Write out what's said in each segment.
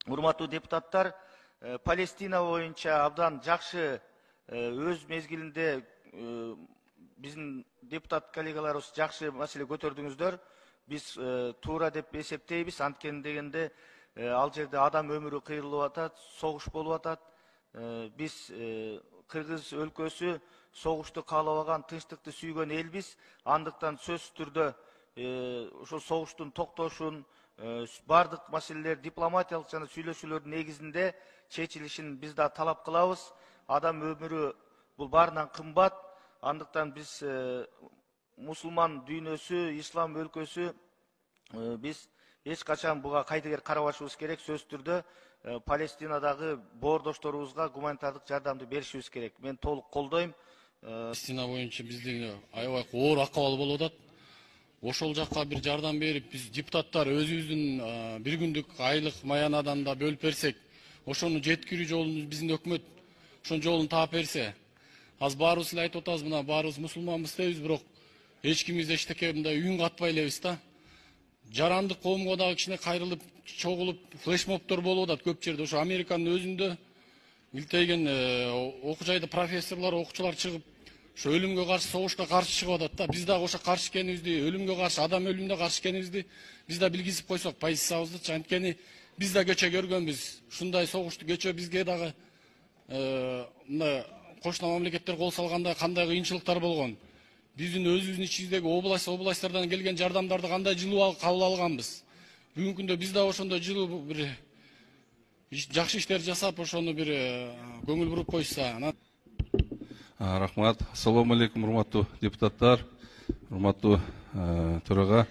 Урматтуу депутаттар, Палестина боюнча абдан жакшы өз мезгилинде биздин депутат коллегаларыбыз жакшы маселе көтөрдүңүздөр. Биз туура деп эсептейбиз. Анткени дегенде ал жерде адам өмүрү кыйрылып атат, согуш болуп атат. Биз Кыргыз өлкөсү согушту каалабаган, тынчтыкты сүйгөн элбиз. Андыктан сөзсүз түрдө ошол согуштун токтошун, бардык маселелер дипломатиялык жана сүйлөшүүлөрдүн негизинде чечилишин биз да талап кылабыз. Адам өмүрү бул баарынан кымбат. Андыктан биз мусулман дүйнөсү, ислам өлкөсү биз эч качан буга кайдыгер карабашыбыз керек. Сөзсүз түрдө Палестинадагы боордошторубузга гуманитардык жардамды беришибиз керек. Мен толук колдойм. Палестина боюнча биздин аябай оор акыбал болуп атат. Ошол жакка бир жардам берип, биз депутаттар өзүбүздүн бир күндүк айлык маянадан да бөлүп берсек, ошону жеткирүү жолун биздин өкмөт ошонун жолун таап берсе, азыр баарыбыз эле айтып атабыз, мына баарыбыз мусулманбыз дейбиз, бирок эч кимибиз эчтеке мындай үн катпай элебиз да. Жарандык коомго дагы кичине кайрылып, чогулуп, флешмобдор болуп атат көп жерде. Ошо Американын өзүндө илтейген окуу жайда профессорлор, окуучулар чыгып, ошо өлүмгө каршы, согушка каршы чыгып атат да. Биз дагы ошо каршы экенибизди, өлүмгө каршы, адам өлүмүнө каршы экенибизди биз да билгизип койсок, позициябызды. Анткени биз да көчө көргөнбүз. Ушундай согушту көчө бизге дагы мындай кошуна мамлекеттер кол салганда кандай кыйынчылыктар болгон. Биздин өзүбүздүн ичибиздеги областтардан келген жардамдарды кандай жылуу кабыл алганбыз. Бүгүнкү күндө биз да ошондой жылуу бир жакшы иштер жасап, ошону бир көңүл буруп койса. Рахмат. Ассаламу алейкум, урматтуу депутаттар, урматтуу төрага.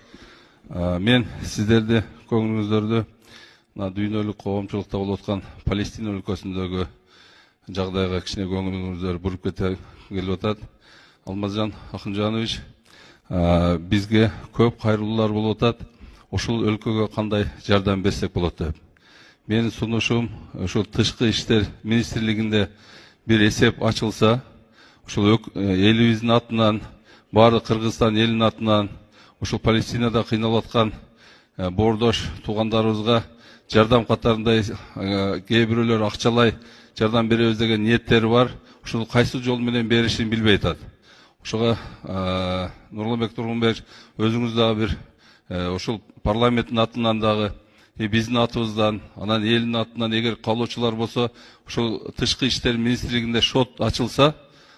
Мен сиздерди көңүлүңүздөрдү дүйнөлүк коомчулукта болуп аткан Палестина өлкөсүндөгү жагдайга кичине көңүлүңүздөр буруп келип атат. Алмазжан Акынжанович, бизге көп кайрылуулар болуп атат. Ошол өлкөгө кандай жардам берсек болот деп. Менин сунушум, ошол тышкы иштер министрлигинде бир эсеп ачылса, ошол элибиздин атынан, баардык Кыргызстан элинин атынан, ошол Палестинада кыйналып аткан боордош туугандарыбызга жардам катарында кээ бирөөлөр акчалай жардам беребиз деген ниеттери бар. Ошону кайсы жол менен беришин билбей атат. Ошого Нурланбек Тургунбаевич, өзүңүз дагы бир ошол парламенттин атынан дагы, биздин атыбыздан, анан элдин атынан эгер каалоочулар болсо, ошол тышкы иштер министрлигинде шот ачылса,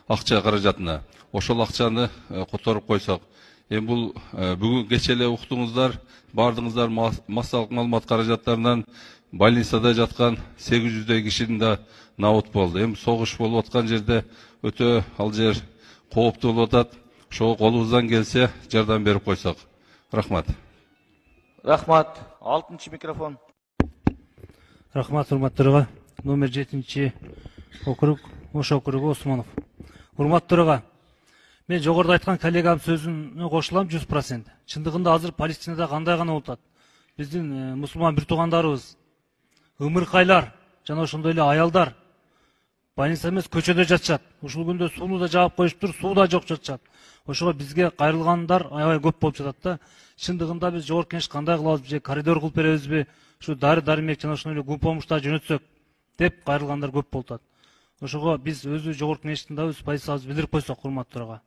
акча каражатына, ошол акчаны которуп койсок. Бул бүгүн кечээ эле уктуңуздар, бардыгыңыздар массалык маалымат каражаттарынан больницада жаткан 800 кишинин да набыт болду. Согуш болуп аткан жерде өтө ал жер кооптуу болуп атат. Ошого колубуздан келсе жардам берип койсок. Рахмат. Рахмат. 6-чы микрофон. Рахмат, урматтуу. Номер 7-чи округ, Ош округу, Осмонов. Урматтуу, мен жогоруда айткан коллегам сөзүнө кошулам 100%. Чындыгында азыр Палестинада кандай гана болуп атат. Биздин мусулман бир туугандарыбыз, ымыркайлар жана ошондой эле аялдар больница эмес көчөдө жатышат. Ушул күндө сууну да жаап коюшуптур, суу да жок жатышат. Ошого бизге кайрылгандар аябай көп болуп жатат да. Чындыгында биз жогорку кеңеш кандай кылабыз, же коридор кылып беребизби, ушу дары-дармек жана ошондой эле гумпомуштар жөнөтсөк деп кайрылгандар көп болуп атат. Ошого биз өзү жогорку кеңештин да өз позициябызды билдирип койсок, урматтуу.